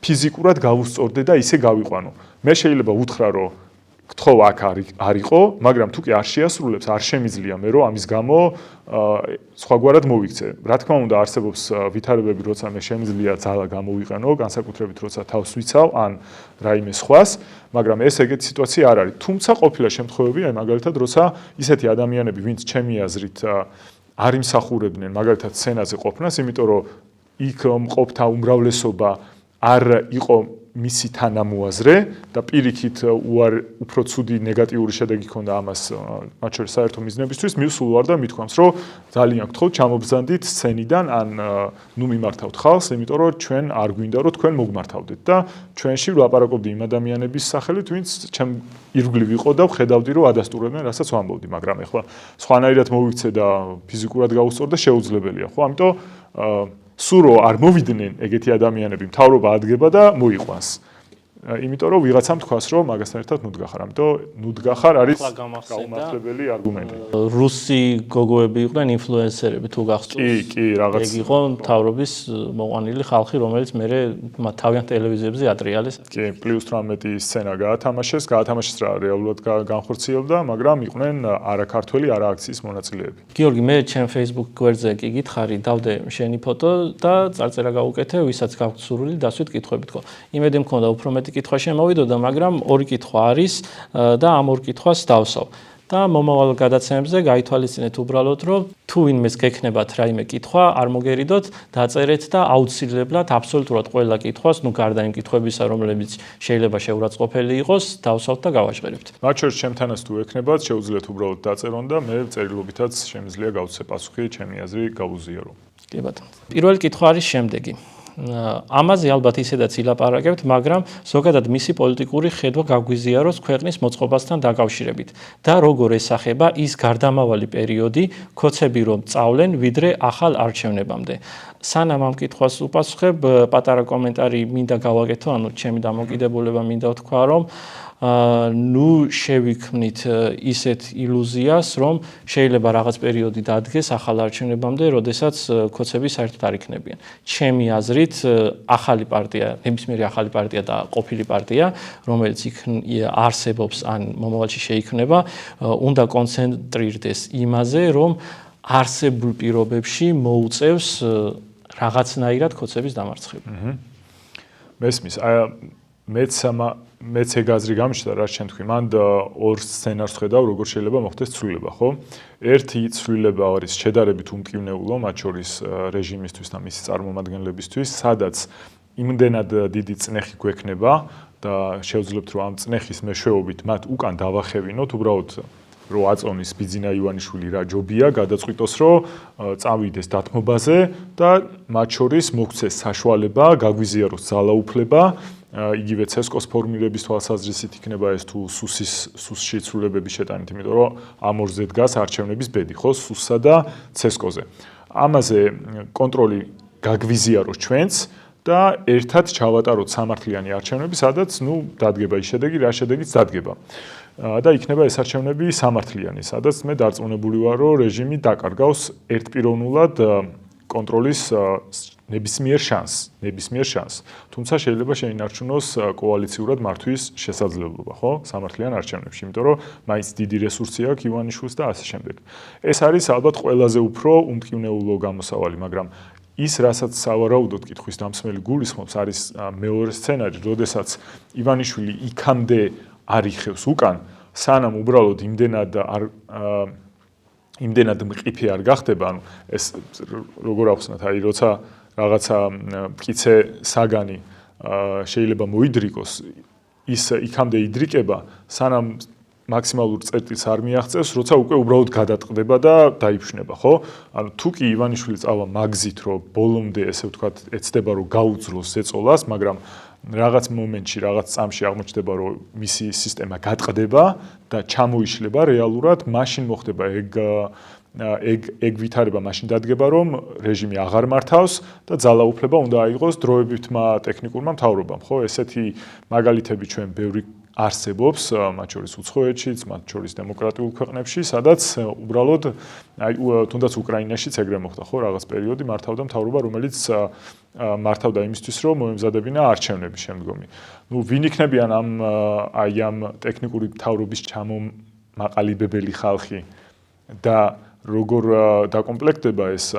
ფიზიკურად გავუსწორდე და ისე გავიყვანო. მე შეიძლება უთხრა, რომ გთხოვ აქ არისო, მაგრამ თუ კი არ შეასრულებს, არ შემიძლია მე რომ ამის გამო სხვაგვარად მოვიქცე. რა თქმა უნდა, არსებობს ვითარებები, როცა მე შემიძლია ძალა გამოვიყენო, განსაკუთრებით როცა თავს ვიცავ ან რაიმე სხვას, მაგრამ ეს ეგეთი სიტუაცია არ არის. თუმცა ყოფილა შემთხვევები, აი მაგალითად, როცა ისეთი ადამიანები, ვინც ჩემი აზრით არ იმსახურებდნენ მაგალითად სცენაზე ყოფნას, იმიტომ რომ იქ მყოფთა უმრავლესობა არ იყო მისი თანამოაზრე და პირიქით უფრო ცუდი ნეგატიური შედეგი ჰქონდა ამას მათ შორის საერთო მიზნებისთვის, მისულ ვარ და მithქვამს, რომ ძალიან გთხოვთ ჩამობრძანდით სცენიდან ან ნუ მიმართავთ ხალხს, იმიტომ რომ ჩვენ არ გვინდა რომ თქვენ მოგმართავდეთ და ჩვენში ვლაპარაკობდი იმ ადამიანების სახელით, ვინც ჩემ ირგვლივ იყო და ვხედავდი რომ ადასტურებდნენ, რასაც ვამბობდი, მაგრამ ეხლა სხვანაირად მოვიქცე და ფიზიკურად გავუსწორდა შეუძლებელია, ხო? ამიტომ სულ რო არ მოვიდნენ ეგეთი ადამიანები, მთავრობა ადგება და მოიყვანს. იმიტომ რომ ვიღაცამ თქვას რომ მაგასთან ერთად ნუდგახარ, ამიტომ ნუდგახარ არის გაუმართლებელი არგუმენტი. რუსი გოგოები იყვნენ ინფლუენსერები თუ გახსოვს? კი, რაღაც. ეგ იყო მთავრობის მოყვანილი ხალხი, რომელიც მე თავიანთ ტელევიზიებზე ატრიალეს. კი, +18 სცენა გაათამაშეს რა რეალურად განხორციელდა, მაგრამ იყვნენ არაქართველი, არააქციის მონაწილეები. გიორგი, მე ჩემ Facebook გვერდზე კი გითხარი, დავდე შენი ფოტო და წარწერა გავუკეთე, ვისაც გაქვთ სურვილი, დასვით კითხვებით ხო. იმედი მქონდა უფრო მეტი მეტი კითხვა შემოვიდოდა, მაგრამ ორი კითხვა არის და ამ ორ კითხვას დავსვავ. და მომავალ გადაცემებზე გაითვალისწინეთ უბრალოდ, რომ თუ ვინმეს გექნებათ რაიმე კითხვა, არ მოგერიდოთ, დაწერეთ და აუცილებლად აბსოლუტურად ყველა კითხვას, გარდა იმ კითხვებისა, რომლებიც შეიძლება შეურაცხყოფელი იყოს, დავსვავთ და გავაჟღერებთ. მათ შორის ჩემთანაც თუ ექნებათ, შეუძლიათ უბრალოდ დაწერონ და მე წერილობითაც შემიძლია გავცე პასუხი, ჩემი აზრი გავუზიარო. კი ბატონო. პირველი კითხვა არის შემდეგი. ამაზე ალბათ ისედაც ილაპარაკებთ, მაგრამ ზოგადად მისი პოლიტიკური ხედვა გაგვიზიაროს ქვეყნის მოწყობასთან დაკავშირებით და როგორ ესახება ის გარდამავალი პერიოდი, ქოცები რომ წავლენ, ვიდრე ახალ არჩევნებამდე. სანამ ამ კითხვას უპასუხებ, პატარა კომენტარი მინდა გავაკეთო, ჩემი დამოკიდებულება მინდა თქვა, რომ შევიქმნით ისეთ ილუზიას, რომ შეიძლება რაღაც პერიოდი დადგეს ახალ არჩევნებამდე, როდესაც ქოცები საერთოდ არ იქნებიან. ჩემი აზრით, ახალი პარტია, ნებისმიერი ახალი პარტია და ყოფილი პარტია, რომელიც არსებობს ან მომავალში შეიქმნება, უნდა კონცენტრირდეს იმაზე, რომ არსებულ პირობებში მოუწევს რაღაცნაირად ქოცების დამარცხება. მესმის, მეც ეგ აზრი გამიშთა, რაც შენ თქვი, მან ორ სცენარს ხედავ, როგორ შეიძლება მოხდეს ცვლილება, ხო? ერთი ცვლილება არის შედარებით უმკივნეულო, მათ შორის რეჟიმისთვის და მისი წარმომადგენლებისთვის, სადაც იმდენად დიდი წნეხი გვექნება და შევძლებთ, რომ ამ წნეხის მეშვეობით მათ უკან დავახევინოთ, უბრალოდ რო აწონის ბიძინა ივანიშვილი რა ჯობია, გადაწყვიტოს, რომ წავიდეს დათმობაზე და მათ შორის მოგვცეს საშუალება, გაგვიზიაროს ძალაუფლება, იგივე ცესკოს ფორმირების თვალსაზრისით იქნება ეს თუ სუსში ცვლილებების შეტანით, იმიტომ რომ ამ ორზე დგას არჩევნების ბედი, ხო, სუსსა და ცესკოზე. ამაზე კონტროლი გაგვიზიაროს ჩვენც და ერთად ჩავატაროთ სამართლიანი არჩევნები, სადაც დადგება ის შედეგი, რა შედეგიც დადგება. და იქნება ეს არჩევნები სამართლიანი, სადაც მე დარწმუნებული ვარ, რომ რეჟიმი დაკარგავს ერთპიროვნულად კონტროლის ნებისმიერ შანსს. თუმცა შეიძლება შეინარჩუნოს კოალიციურად მართვის შესაძლებლობა, ხო, სამართლიან არჩევნებში, იმიტომ რომ მაინც დიდი რესურსი აქვს ივანიშვილს და ასე შემდეგ. ეს არის ალბათ ყველაზე უფრო უმკივნეულო გამოსავალი, მაგრამ ის, რასაც სავარაუდოდ კითხვის დამსმელი გულისხმობს, არის მეორე სცენარი, როდესაც ივანიშვილი იქამდე არ იხევს უკან, სანამ უბრალოდ იმდენად მყიფე არ გახდება, ეს როგორ ახსნათ, როცა რაღაცა მკიცე საგანი შეიძლება მოიდრიკოს, ის იქამდე იდრიკება, სანამ მაქსიმალურ წერტილს არ მიაღწევს, როცა უკვე უბრალოდ გადატყდება და დაიფშნება, ხო? თუ კი ივანიშვილი წავა მაგზით, რომ ბოლომდე, ესე ვთქვათ, ეცდება, რომ გაუძლოს ზეწოლას, მაგრამ რაღაც მომენტში, რაღაც წამში აღმოჩნდება, რომ მისი სისტემა გატყდება და ჩამოიშლება რეალურად, მაშინ მოხდება ეგ ვითარება, მაშინ დადგება, რომ რეჟიმი აღარ მართავს და ძალაუფლება უნდა აიღოს დროებითმა ტექნიკურმა მთავრობამ, ხო? ესეთი მაგალითები ჩვენ ბევრი არსებობს, მათ შორის უცხოეთშიც, მათ შორის დემოკრატიულ ქვეყნებში, სადაც უბრალოდ თუნდაც უკრაინაშიც ეგრე მოხდა, ხო, რაღაც პერიოდი მართავდა მთავრობა, რომელიც მართავდა იმისთვის, რომ მოემზადებინა არჩევნები შემდგომი. ვინ იქნებიან ამ ტექნიკური მთავრობის ჩამომაყალიბებელი ხალხი და როგორ დაკომპლექტდება ეს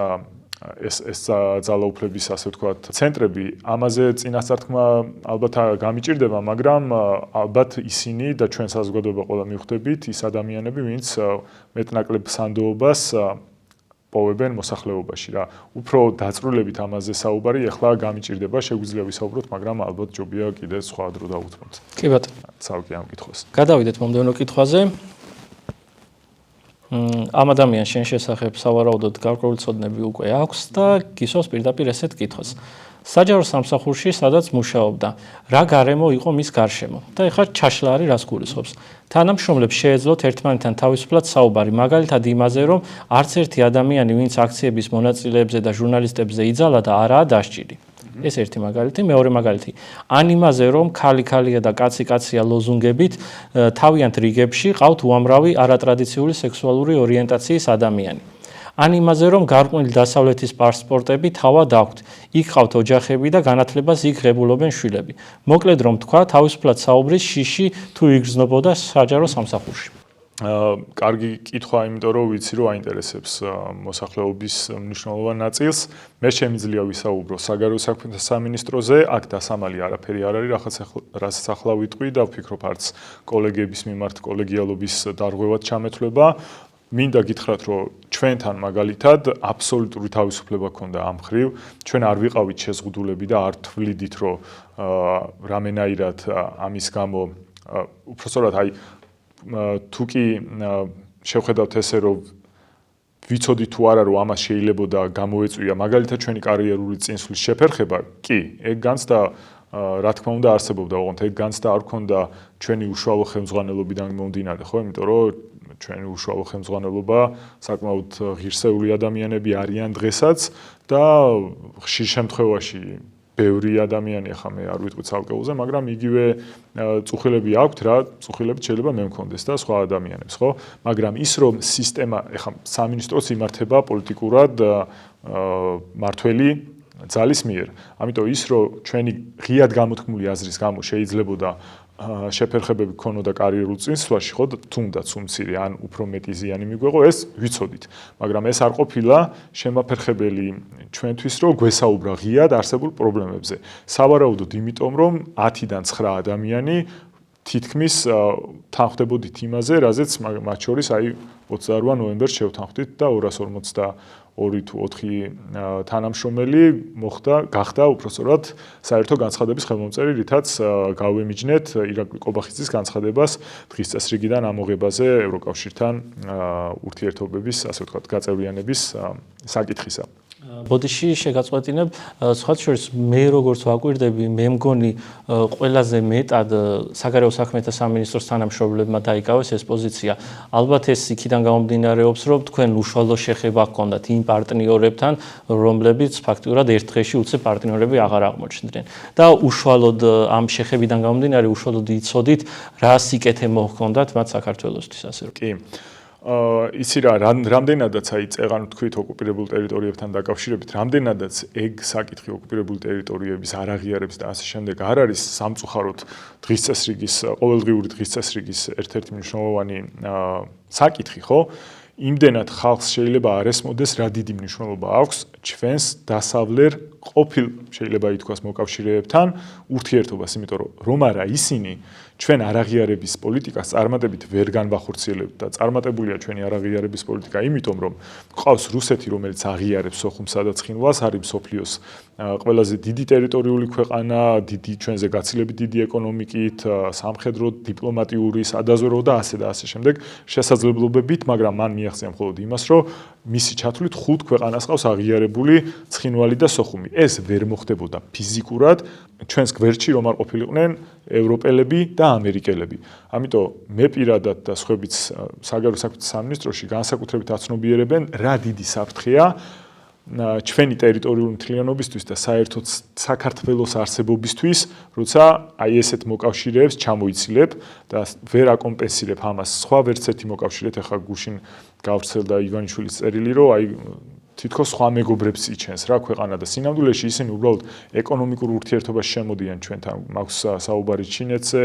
ძალაუფლების, ასე ვთქვათ, ცენტრები, ამაზე წინასწარ-თქმა ალბათ გამიჭირდება, მაგრამ ალბათ ისინი და ჩვენ საზოგადოება ყველა მივხვდებით, ის ადამიანები, ვინც მეტნაკლებ სანდოობას პოვებენ მოსახლეობაში რა. უფრო დაწვრილებით ამაზე საუბარი ახლა გამიჭირდება, შეგვიძლია ვისაუბროთ, მაგრამ ალბათ ჯობია კიდე სხვა დრო დავუთმოთ. კი ბატონო. ცალკე ამ კითხვას. გადავიდეთ მომდევნო კითხვაზე. ამ ადამიანს შენ შესახებ სავარაუდოდ გარკვეული ცოდნები უკვე აქვს და გისვავს პირდაპირ ესეთ კითხვას. საჯარო სამსახურში, სადაც მუშაობდა, რა გარემო იყო მის გარშემო და ეხლა ჩაშლა არის რას გულისხმობს. თანამშრომლებს შეეძლოთ ერთმანეთთან თავისუფლად საუბარი, მაგალითად იმაზე, რომ არც ერთი ადამიანი, ვინც აქციების მონაწილეებზე და ჟურნალისტებზე იძალა და არაა დასჭილი. ეს ერთი მაგალითი, მეორე მაგალითი. ან იმაზე, რომ ქალი-ქალია და კაცი-კაცია ლოზუნგებით თავიანთ რიგებში ყავთ უამრავი არატრადიციული სექსუალური ორიენტაციის ადამიანი. ან იმაზე, რომ გარყვნილი დასავლეთის პასპორტები თავად აქვთ. იქ ყავთ ოჯახები და განათლებას იქ ღებულობენ შვილები. მოკლედ რომ თქვა, თავისუფლად საუბრის შიში თუ იგრძნობოდა საჯარო სამსახურში. კარგი კითხვა, იმიტომ რომ ვიცი რომ აინტერესებს მოსახლეობის მნიშვნელოვან ნაწილს. მე შემიძლია ვისაუბრო საგარეო საქმეთა სამინისტროზე, აქ დასამალი არაფერი არ არის, რასაც ახლა ვიტყვი და ვფიქრობ არც კოლეგების მიმართ კოლეგიალობის დარღვევად ჩამეთვლება. მინდა გითხრათ, რომ ჩვენთან მაგალითად აბსოლუტური თავისუფლება ქონდა ამ მხრივ. ჩვენ არ ვიყავით შეზღუდულები და არ თვლიდით, რომ რამენაირად ამის გამო უпростоრად აი თუ კი შევხედავთ ესე რომ ვიცოდით თუ არა რომ ამას შეიძლებოდა გამოეწვია მაგალითად ჩვენი კარიერული წინსვლის შეფერხება, კი, ეგ განცდა რა თქმა უნდა არსებობდა, ოღონდ ეგ განცდა არ ქონდა ჩვენი უშუალო ხელმძღვანელობიდან მომდინარე, ხო, იმიტომ რომ ჩვენი უშუალო ხელმძღვანელობა საკმაოდ ღირსეული ადამიანები არიან დღესაც და ხშირ შემთხვევაში ბევრი ადამიანი ახლა მე არ ვიტყვი ცალკეულზე, მაგრამ იგივე წუხილები აქვთ რა, წუხილები შეიძლება მე მქონდეს და სხვა ადამიანებს, ხო? მაგრამ ის რომ სისტემა ახლა სამინისტროს იმართება პოლიტიკურად მართველი ძალის მიერ. ამიტომ ის რომ ჩვენი ღიად გამოთქმული აზრის გამო შეიძლებოდა შეფერხებები ქონოდა კარიერულ წინსვლაში, ხო, თუნდაც უმცირე ან უფრო მეტი ზიანი მიგვეღო, ეს ვიცოდით. მაგრამ ეს არ ყოფილა შემაფერხებელი ჩვენთვის, რომ გვესაუბრა ღიად არსებულ პრობლემებზე. სავარაუდოდ იმიტომ, რომ 10-დან 9 ადამიანი თითქმის თანხმდებოდით იმაზე, რაზეც მათ შორის აი 28 ნოემბერს შევთანხმდით და 242 თუ 4 თანამშრომელი გახდა უпростоრად საერთო განცხადების ხელმომწერი, რითაც გავემიჯნეთ ირაკლი ყობახიძის განცხადებას დღის წესრიგიდან ამოღებაზე ევროკავშირთან ურთიერთობების, ასე ვთქვათ, გაწევრიანების საკითხისა. ბოდიში შეგაწყვეტინებ, სხვა შორის მე როგორც ვაკვირდები, მე მგონი ყველაზე მეტად საგარეო საქმეთა სამინისტროს თანამშრომლებმა დაიკავეს ეს პოზიცია. ალბათ ეს იქიდან გამომდინარეობს, რომ თქვენ უშუალო შეხება გქონდათ იმ პარტნიორებთან, რომლებიც ფაქტიურად ერთ დღეში უცებ პარტნიორები აღარ აღმოჩნდნენ. და უშუალოდ ამ შეხებიდან გამომდინარე, უშუალოდ იცოდით, რა სიკეთე მოჰქონდათ მათ საქართველოსთვის, ასე რომ. კი. იცი რა, რამდენადაც აი წეღან თქვით ოკუპირებულ ტერიტორიებთან დაკავშირებით, რამდენადაც ეგ საკითხი ოკუპირებული ტერიტორიების არაღიარების და ასე შემდეგ არ არის სამწუხაროდ დღის წესრიგის, ყოველდღიური დღის წესრიგის ერთ-ერთი მნიშვნელოვანი საკითხი, ხო? იმდენად ხალხს შეიძლება არ ესმოდეს, რა დიდი მნიშვნელობა აქვს ჩვენს დასავლერ ყოფილ შეიძლება ითქვას მოკავშირეებთან ურთიერთობას, იმიტომ რომ არა ისინი ჩვენ არაღიარების პოლიტიკას წარმატებით ვერ განვახორციელებთ და წარმატებულია ჩვენი არაღიარების პოლიტიკა იმიტომ, რომ გვყავს რუსეთი, რომელიც აღიარებს სოხუმსა და ცხინვალს, არის მსოფლიოს ყველაზე დიდი ტერიტორიული ქვეყანა, დიდი ჩვენზე გაცილებით დიდი ეკონომიკით, სამხედრო, დიპლომატიური, სადაზვერვო და ასე შემდეგ შესაძლებლობებით, მაგრამ მან მიაღწია მხოლოდ იმას, რომ მისი ჩათვლით 5 ქვეყანას ყავს აღიარებული ცხინვალი და სოხუმი. ეს ვერ მოხდებოდა ფიზიკურად, ჩვენს გვერდში რომ არ ყოფილიყვნენ ევროპელები და ამერიკელები. ამიტომ მე პირადად და სხვაებიც საგარეო საქმეთა სამინისტროში განსაკუთრებით აცნობიერებენ, რა დიდი საფრთხეა ჩვენი ტერიტორიული მთლიანობისთვის და საერთოდ საქართველოს არსებობისთვის, როცა აი ესეთ მოკავშირეებს ჩამოიცილებ და ვერ აკომპენსირებ ამას სხვა ვერც ერთი მოკავშირეთ, ახლა გუშინ გავრცელდა ივანიშვილის წერილი, რომ აი თითქოს სხვა მეგობრებს იჩენს რა ქვეყანა და სინამდვილეში ისინი უბრალოდ ეკონომიკურ ურთიერთობაში შემოდიან ჩვენთან, მაქვს საუბარი ჩინეთზე,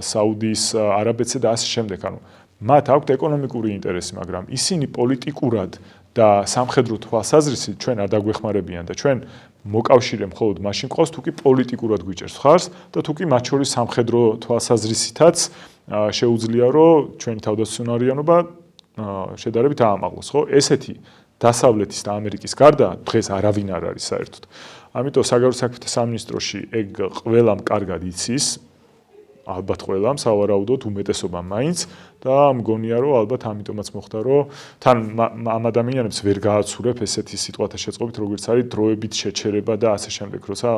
საუდის არაბეთზე და ასე შემდეგ. ანუ მათ აქვთ ეკონომიკური ინტერესი, მაგრამ ისინი პოლიტიკურად და სამხედრო თვალსაზრისით ჩვენ არ დაგვეხმარებიან და ჩვენ მოკავშირე მხოლოდ მაშინ ყავს თუ კი პოლიტიკურად გვიჭერს ხარს და თუ კი მათ შორის სამხედრო თვალსაზრისითაც შეუძლია რომ ჩვენი თავდაცვიანობა შედარებით აამაღლოს, ხო? ესეთი დასავლეთის და ამერიკის გარდა დღეს არავინ არ არის საერთოდ. ამიტომ საგარეო საქმეთა სამინისტროში ეგ ყველამ კარგად იცის, ალბათ ყველამ, სავარაუდოდ უმეტესობამ მაინც და მგონია რომ ალბათ ამიტომაც მოხდა რომ თან ამ ადამიანებს ვერ გააცურებ ესეთი სიტყვათა შეწყობით, როგორც არის დროებით შეჩერება და ასე შემდეგ, როცა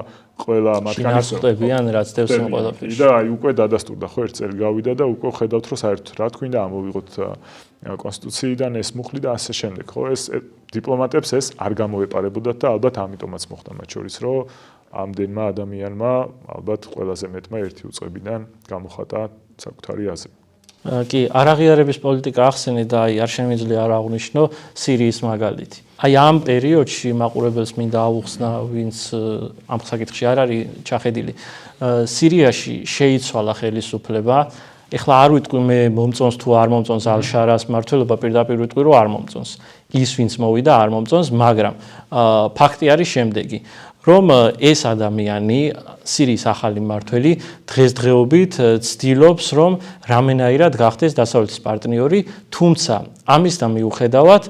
ყველა მათგანის შინაარსებიან რაც დევს ამ ყველაფერში. და აი უკვე დადასტურდა ხო ერთ წელი გავიდა და უკვე ხედავთ რომ საერთოდ რა თქვინდა ამოვიღოთ კონსტიტუციიდან ეს მუხლი და ასე შემდეგ, ხო? ეს დიპლომატებს ეს არ გამოეპარებოდათ და ალბათ ამიტომაც მოხდა მათ შორის რომ ამდენმა ადამიანმა ალბათ ყველაზე მეტმა ერთი უწყებიდან გამოხატა საკუთარი აზრი. კი, არაღიარების პოლიტიკა ახსენე და აი არ შემიძლია არ აღვნიშნო სირიის მაგალითი. აი ამ პერიოდში მაყურებელს მინდა აუხსნა, ვინც ამ საკითხში არ არის ჩახედილი. სირიაში შეიცვალა ხელისუფლება ეხლა არ ვიტყვი მე მომწონს თუ არ მომწონს ალ-შარას მმართველობა, პირდაპირ ვიტყვი რომ არ მომწონს. ის ვინც მოვიდა არ მომწონს, მაგრამ ფაქტი არის შემდეგი, რომ ეს ადამიანი, სირიის ახალი მმართველი, დღესდღეობით ცდილობს, რომ რამენაირად გახდეს დასავლეთის პარტნიორი, თუმცა ამისთან მიუხედავად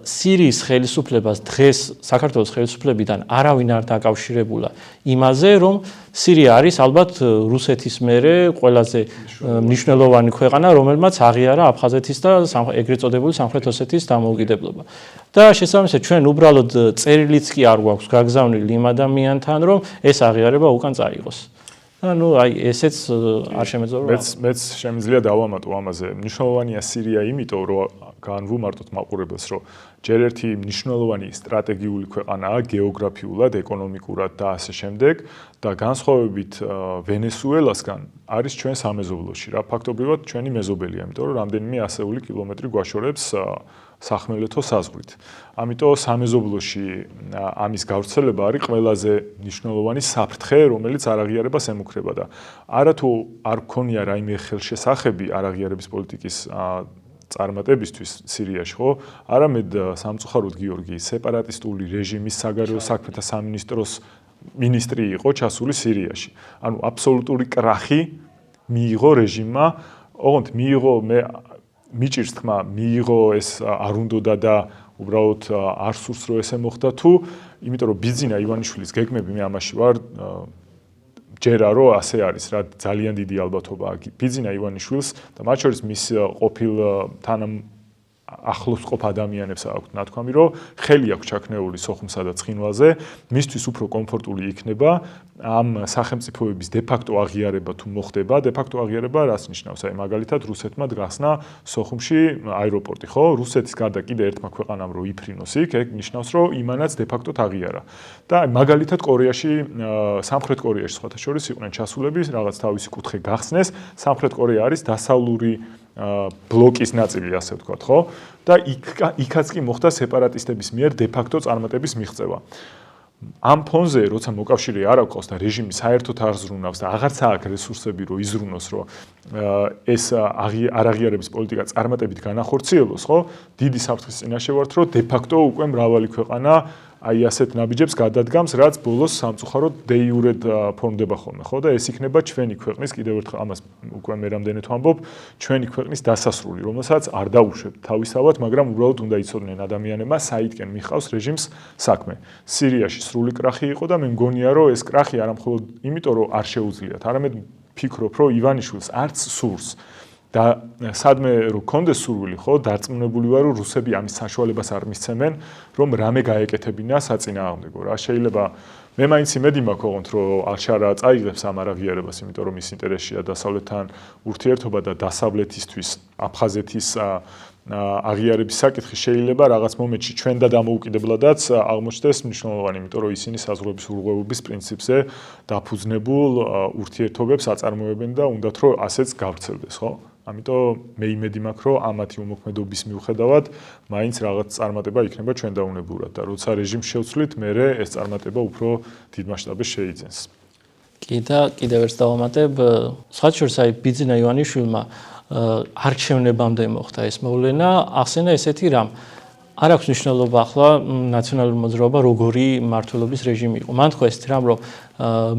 სირიის ხელისუფლებას დღეს საქართველოს ხელისუფლებიდან არავინ არ დაკავშირებულა იმაზე, რომ სირია არის ალბათ რუსეთის მერე ყველაზე მნიშვნელოვანი ქვეყანა, რომელმაც აღიარა აფხაზეთის და ეგრეთ წოდებული სამხრეთ ოსეთის დამოუკიდებლობა. და შესაბამისად ჩვენ უბრალოდ წერილიც კი არ გვაქვს გაგზავნილი იმ ადამიანთან, რომ ეს აღიარება უკან წაიღოს. ანუ აი ესეც არ შემეძლო რომ მეც შემიძლია დავამატო ამაზე. მნიშვნელოვანია სირია იმიტომ, რომ განვუმარტოთ მაყურებელს, რომ ჯერ ერთი მნიშვნელოვანი სტრატეგიული ქვეყანაა გეოგრაფიულად, ეკონომიკურად და ასე შემდეგ და განსხვავებით ვენესუელასგან არის ჩვენ სამეზობლოში რა. ფაქტობრივად ჩვენი მეზობელია, იმიტომ რომ რამდენიმე ასეული კილომეტრი გვაშორებს სახმელეთო საზღვრით. ამიტომ სამეზობლოში ამის გავრცელება არის ყველაზე მნიშვნელოვანი საფრთხე, რომელიც არაღიარებას ემუქრება და არათუ არ გქონია რაიმე ხელშესახები არაღიარების პოლიტიკის წარმატებისთვის სირიაში, ხო? არამედ სამწუხაროდ გიორგი სეპარატისტული რეჟიმის საგარეო საქმეთა სამინისტროს მინისტრი იყო ჩასული სირიაში. ანუ აბსოლუტური კრახი მიიღო რეჟიმმა, ოღონდ მიიღო მიჭირს თქმა, მიიღო ეს არ უნდოდა და უბრალოდ არ სურს რომ ესე მოხდა თუ, იმიტომ რომ ბიძინა ივანიშვილის გეგმები მე ამაში ვარ ჯერა რომ ასე არის რა ძალიან დიდი ალბათობა ბიძინა ივანიშვილს და მათ შორის მის ყოფილ ახლოს ყოფ ადამიანებს აქვთ ნათქვამი რომ ხელი აქვს ჩაქნეული სოხუმსა და ცხინვალზე მისთვის უფრო კომფორტული იქნება ამ სახელმწიფოების დე-ფაქტო აღიარება თუ მოხდება დე-ფაქტო აღიარება რას ნიშნავს აი მაგალითად რუსეთმა გახსნა სოხუმში აეროპორტი ხო რუსეთის გარდა კიდე ერთმა ქვეყანამ რო იფრინოს იქ ეგ ნიშნავს რომ იმანაც დე-ფაქტოდ აღიარა და მაგალითად კორეაში სამხრეთ კორეაში სხვათა შორის იყვნენ ჩასულები რაღაც თავისი კუთხე გახსნეს სამხრეთ კორეა არის დასავლური ბლოკის ნაწილი ასე ვთქვათ, ხო? და იქაც კი მოხდა სეპარატისტების მიერ დე-ფაქტო წარმატების მიღწევა. ამ ფონზე, როცა მოკავშირე არ აქვს და რეჟიმი საერთოდ არ ზრუნავს და აღარც აქვს რესურსები, რომ იზრუნოს, რომ ეს არაღიარების პოლიტიკა წარმატებით განახორციელოს, ხო? დიდი საფრთხის წინაშე ვართ, რომ დე-ფაქტო უკვე მრავალი ქვეყანა აი ასეთ ნაბიჯებს გადადგამს, რაც ბოლოს სამწუხაროდ დე-იურედ ფორმდება ხოლმე, ხო? და ეს იქნება ჩვენი ქვეყნის კიდევ ერთხელ ამას უკვე მე რამდენად ვამბობ, ჩვენი ქვეყნის დასასრული, რომელსაც არ დაუშვებთ თავისთავად, მაგრამ უბრალოდ უნდა იცოდნენ ადამიანებმა, საითკენ მიხავს რეჟიმს საქმე. სირიაში სრული კრახი იყო და მე მგონია, რომ ეს კრახი არა მხოლოდ იმიტომ, რომ არ შეუძლიათ, არამედ ფიქრობ, რომ ივანიშვილს არც სურს და სადმე რო კონდეს სურვილი ხო დარწმუნებული ვარ რომ რუსები ამის საშუალებას არ მისცემენ რომ რამე გაეკეთებინა საწინააღმდეგო რა შეიძლება მე მაინც იმედი მაქვს ოღონდ რომ ალ-შარა წაიღებს ამ არაღიარებას იმიტომ რომ მის ინტერესშია დასავლეთთან ურთიერთობა და დასავლეთისთვის აფხაზეთის აღიარების საკითხი შეიძლება რაღაც მომენტში ჩვენ და დამოუკიდებლადაც აღმოჩნდეს მნიშვნელოვანი იმიტომ რომ ისინი საზღვრების ურღვევების პრინციპზე დაფუძნებულ ურთიერთობებს აწარმოებენ და უნდათ რომ ასეც გავრცელდეს ხო ამიტომ მე იმედი მაქვს რომ ამათი უმოქმედობის მიუხედავად მაინც რაღაც წარმატება იქნება ჩვენ დაუნებურად და როცა რეჟიმს შევცვლით მერე ეს წარმატება უფრო დიდ მასშტაბში შეიძენს. კიდევ ერთ დავამატებ სხვათა შორის აი ბიძინა ივანიშვილმა არჩევნებამდე მოხდა ეს მოვლენა ახსენა ესეთი რამ არ აქვს მნიშვნელობა ახლა ნაციონალური მოძრაობა როგორი მმართველობის რეჟიმი იყო. მან თქვა ესეთი რამ რომ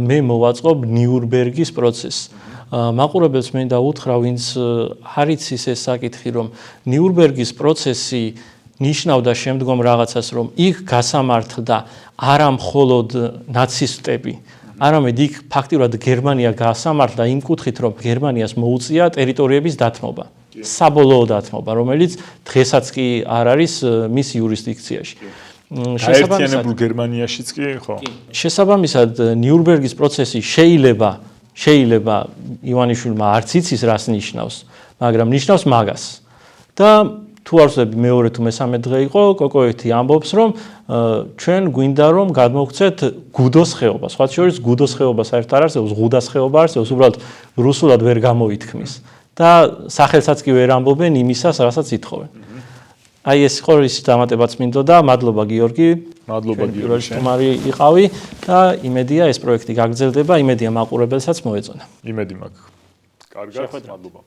მე მოვაწყობ ნიურნბერგის პროცესს. მაყურებელს მინდა უთხრა ვინც არ იცის ეს საკითხი რომ ნიურნბერგის პროცესი ნიშნავდა შემდგომ რაღაცას რომ იქ გასამართლდა არა მხოლოდ ნაცისტები არამედ იქ ფაქტიურად გერმანია გასამართლდა იმ კუთხით რომ გერმანიას მოუწია ტერიტორიების დათმობა საბოლოო დათმობა რომელიც დღესაც კი არ არის მის იურისდიქციაში შეესაბამისად გერმანიაშიც კი ხო შესაბამისად ნიურნბერგის პროცესი შეიძლება ივანიშვილმა არც იცის რას ნიშნავს, მაგრამ ნიშნავს მაგას. და თუ არ ვსწრები მეორე თუ მესამე დღე იყო, კოკოეთი ამბობს, რომ ჩვენ გვინდა რომ გადმოვქცეთ გუდოს ხეობა. სხვა შორის გუდოს ხეობა საერთოდ არ არსებობს, ღუდას ხეობა არსებობს, უბრალოდ რუსულად ვერ გამოითქმის. და სახელსაც კი ვერ ამბობენ იმისას, რასაც ითხოვენ. აი ეს იყო ის დამატებაც მინდოდა, მადლობა გიორგი. მადლობა გიორგი. თუმარი იყავი და იმედია ეს პროექტი გაგრძელდება, იმედია მაყურებელსაც მოეწონა. იმედი მაქვს. კარგად, შეხვედრამდე. მადლობა.